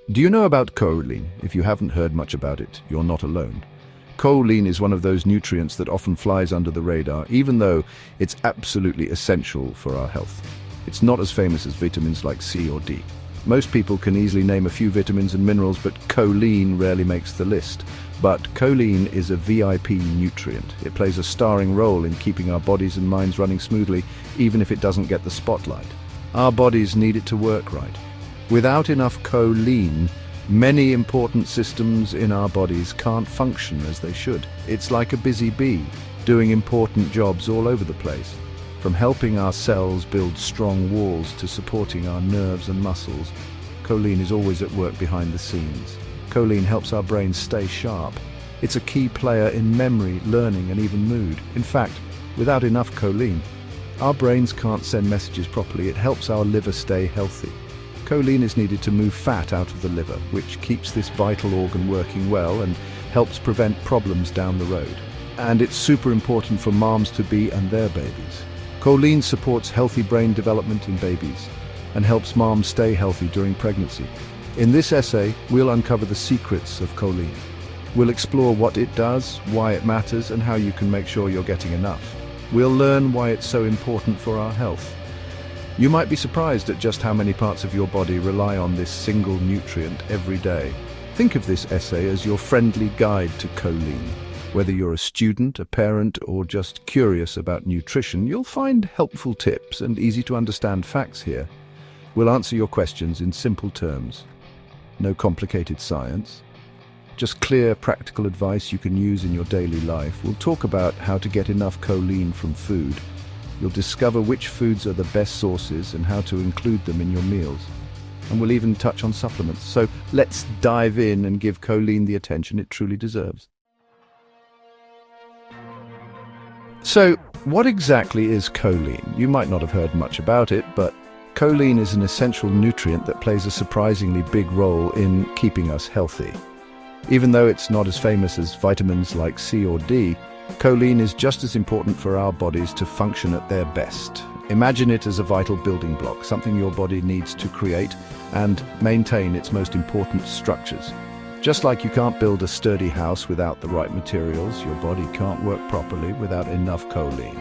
Do you know about choline? If you haven't heard much about it, you're not alone. Choline is one of those nutrients that often flies under the radar, even though it's absolutely essential for our health. It's not as famous as vitamins like C or D. Most people can easily name a few vitamins and minerals, but choline rarely makes the list. But choline is a VIP nutrient. It plays a starring role in keeping our bodies and minds running smoothly, even if it doesn't get the spotlight. Our bodies need it to work right. Without enough choline, many important systems in our bodies can't function as they should. It's like a busy bee, doing important jobs all over the place. From helping our cells build strong walls to supporting our nerves and muscles, choline is always at work behind the scenes. Choline helps our brains stay sharp. It's a key player in memory, learning, and even mood. In fact, without enough choline, our brains can't send messages properly. It helps our liver stay healthy. Choline is needed to move fat out of the liver, which keeps this vital organ working well and helps prevent problems down the road. And it's super important for moms-to-be and their babies. Choline supports healthy brain development in babies and helps moms stay healthy during pregnancy. In this essay, we'll uncover the secrets of choline. We'll explore what it does, why it matters, and how you can make sure you're getting enough. We'll learn why it's so important for our health. You might be surprised at just how many parts of your body rely on this single nutrient every day. Think of this essay as your friendly guide to choline. Whether you're a student, a parent, or just curious about nutrition, you'll find helpful tips and easy-to-understand facts here. We'll answer your questions in simple terms. No complicated science. Just clear, practical advice you can use in your daily life. We'll talk about how to get enough choline from food. You'll discover which foods are the best sources and how to include them in your meals. And we'll even touch on supplements. So let's dive in and give choline the attention it truly deserves. So, what exactly is choline? You might not have heard much about it, but choline is an essential nutrient that plays a surprisingly big role in keeping us healthy. Even though it's not as famous as vitamins like C or D, choline is just as important for our bodies to function at their best. Imagine it as a vital building block, something your body needs to create and maintain its most important structures. Just like you can't build a sturdy house without the right materials, your body can't work properly without enough choline.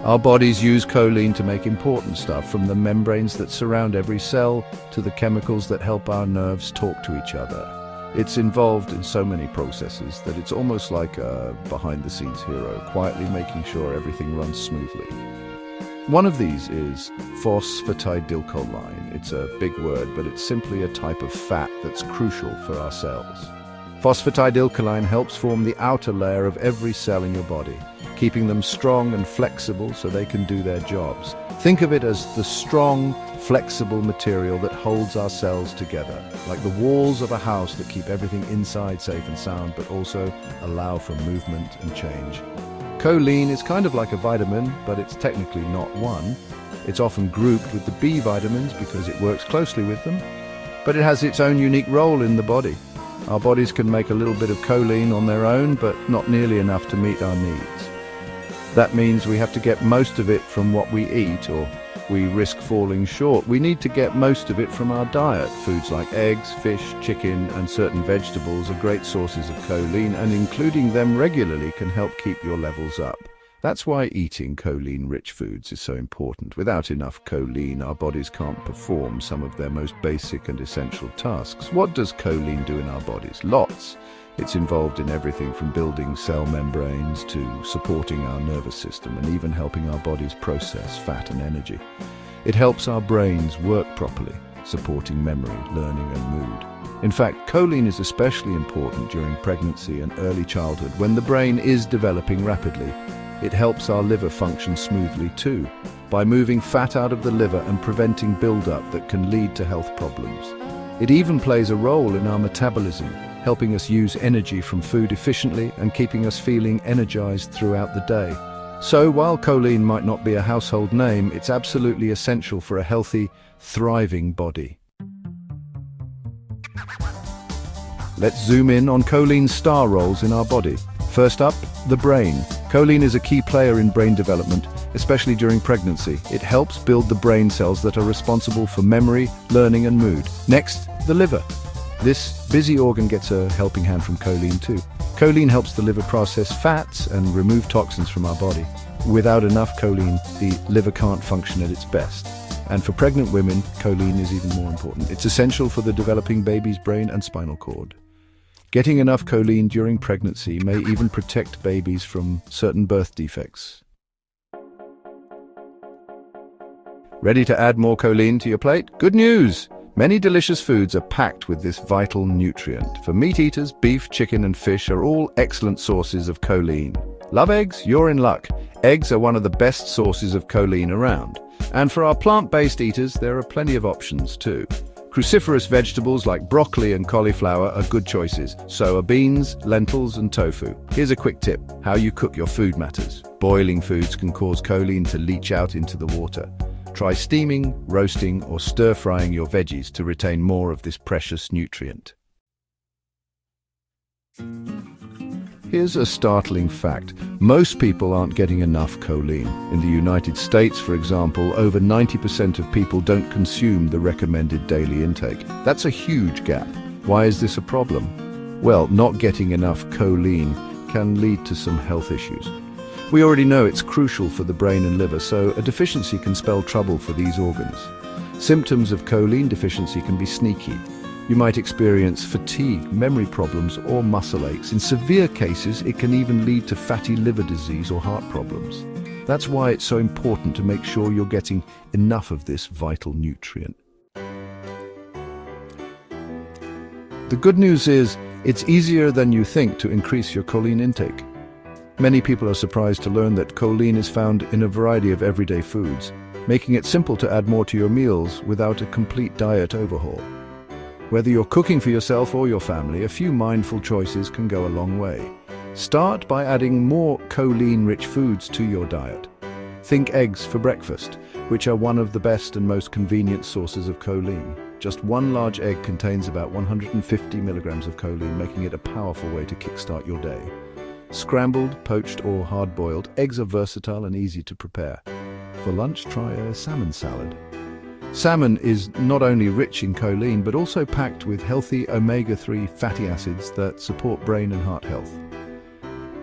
Our bodies use choline to make important stuff, from the membranes that surround every cell to the chemicals that help our nerves talk to each other. It's involved in so many processes that it's almost like a behind-the-scenes hero, quietly making sure everything runs smoothly. One of these is phosphatidylcholine. It's a big word, but it's simply a type of fat that's crucial for our cells. Phosphatidylcholine helps form the outer layer of every cell in your body, keeping them strong and flexible so they can do their jobs. Think of it as the strong, flexible material that holds our cells together, like the walls of a house that keep everything inside safe and sound, but also allow for movement and change. Choline is kind of like a vitamin, but it's technically not one. It's often grouped with the B vitamins because it works closely with them, but it has its own unique role in the body. Our bodies can make a little bit of choline on their own, but not nearly enough to meet our needs. That means we have to get most of it from what we eat, or we risk falling short. We need to get most of it from our diet. Foods like eggs, fish, chicken, and certain vegetables are great sources of choline, and including them regularly can help keep your levels up. That's why eating choline-rich foods is so important. Without enough choline, our bodies can't perform some of their most basic and essential tasks. What does choline do in our bodies? Lots. It's involved in everything from building cell membranes to supporting our nervous system and even helping our bodies process fat and energy. It helps our brains work properly, supporting memory, learning, and mood. In fact, choline is especially important during pregnancy and early childhood when the brain is developing rapidly. It helps our liver function smoothly too, by moving fat out of the liver and preventing buildup that can lead to health problems. It even plays a role in our metabolism, helping us use energy from food efficiently and keeping us feeling energized throughout the day. So while choline might not be a household name, it's absolutely essential for a healthy, thriving body. Let's zoom in on choline's star roles in our body. First up, the brain. Choline is a key player in brain development, especially during pregnancy. It helps build the brain cells that are responsible for memory, learning, and mood. Next, the liver. This busy organ gets a helping hand from choline too. Choline helps the liver process fats and remove toxins from our body. Without enough choline, the liver can't function at its best. And for pregnant women, choline is even more important. It's essential for the developing baby's brain and spinal cord. Getting enough choline during pregnancy may even protect babies from certain birth defects. Ready to add more choline to your plate? Good news! Many delicious foods are packed with this vital nutrient. For meat eaters, beef, chicken, and fish are all excellent sources of choline. Love eggs? You're in luck. Eggs are one of the best sources of choline around. And for our plant-based eaters, there are plenty of options too. Cruciferous vegetables like broccoli and cauliflower are good choices. So are beans, lentils, and tofu. Here's a quick tip: how you cook your food matters. Boiling foods can cause choline to leach out into the water. Try steaming, roasting, or stir-frying your veggies to retain more of this precious nutrient. Here's a startling fact. Most people aren't getting enough choline. In the United States, for example, over 90% of people don't consume the recommended daily intake. That's a huge gap. Why is this a problem? Well, not getting enough choline can lead to some health issues. We already know it's crucial for the brain and liver, so a deficiency can spell trouble for these organs. Symptoms of choline deficiency can be sneaky. You might experience fatigue, memory problems, or muscle aches. In severe cases, it can even lead to fatty liver disease or heart problems. That's why it's so important to make sure you're getting enough of this vital nutrient. The good news is, it's easier than you think to increase your choline intake. Many people are surprised to learn that choline is found in a variety of everyday foods, making it simple to add more to your meals without a complete diet overhaul. Whether you're cooking for yourself or your family, a few mindful choices can go a long way. Start by adding more choline-rich foods to your diet. Think eggs for breakfast, which are one of the best and most convenient sources of choline. Just one large egg contains about 150 milligrams of choline, making it a powerful way to kickstart your day. Scrambled, poached, or hard-boiled, eggs are versatile and easy to prepare. For lunch, try a salmon salad. Salmon is not only rich in choline, but also packed with healthy omega-3 fatty acids that support brain and heart health.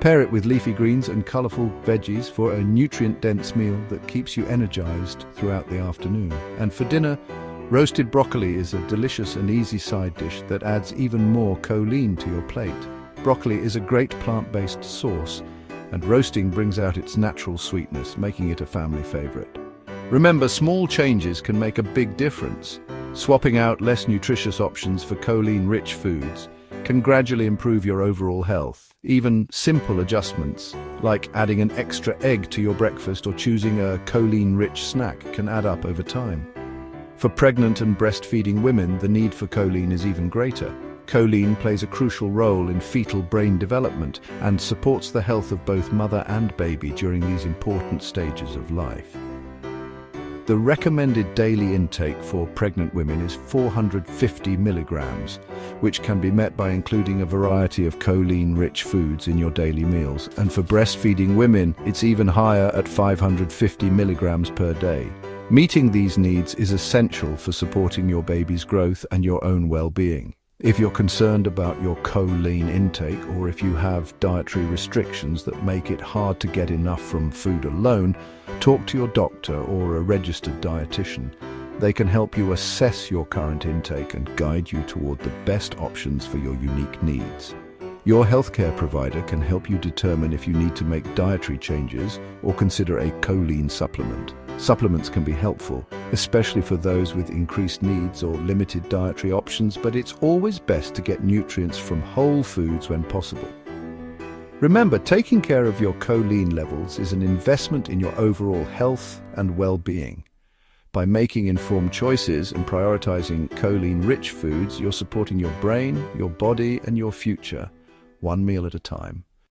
Pair it with leafy greens and colorful veggies for a nutrient-dense meal that keeps you energized throughout the afternoon. And for dinner, roasted broccoli is a delicious and easy side dish that adds even more choline to your plate. Broccoli is a great plant-based source, and roasting brings out its natural sweetness, making it a family favorite. Remember, small changes can make a big difference. Swapping out less nutritious options for choline-rich foods can gradually improve your overall health. Even simple adjustments, like adding an extra egg to your breakfast or choosing a choline-rich snack, can add up over time. For pregnant and breastfeeding women, the need for choline is even greater. Choline plays a crucial role in fetal brain development and supports the health of both mother and baby during these important stages of life. The recommended daily intake for pregnant women is 450 milligrams, which can be met by including a variety of choline-rich foods in your daily meals. And for breastfeeding women, it's even higher at 550 milligrams per day. Meeting these needs is essential for supporting your baby's growth and your own well-being. If you're concerned about your choline intake, or if you have dietary restrictions that make it hard to get enough from food alone, talk to your doctor or a registered dietitian. They can help you assess your current intake and guide you toward the best options for your unique needs. Your healthcare provider can help you determine if you need to make dietary changes or consider a choline supplement. Supplements can be helpful, especially for those with increased needs or limited dietary options, but it's always best to get nutrients from whole foods when possible. Remember, taking care of your choline levels is an investment in your overall health and well-being. By making informed choices and prioritizing choline-rich foods, you're supporting your brain, your body, and your future, one meal at a time.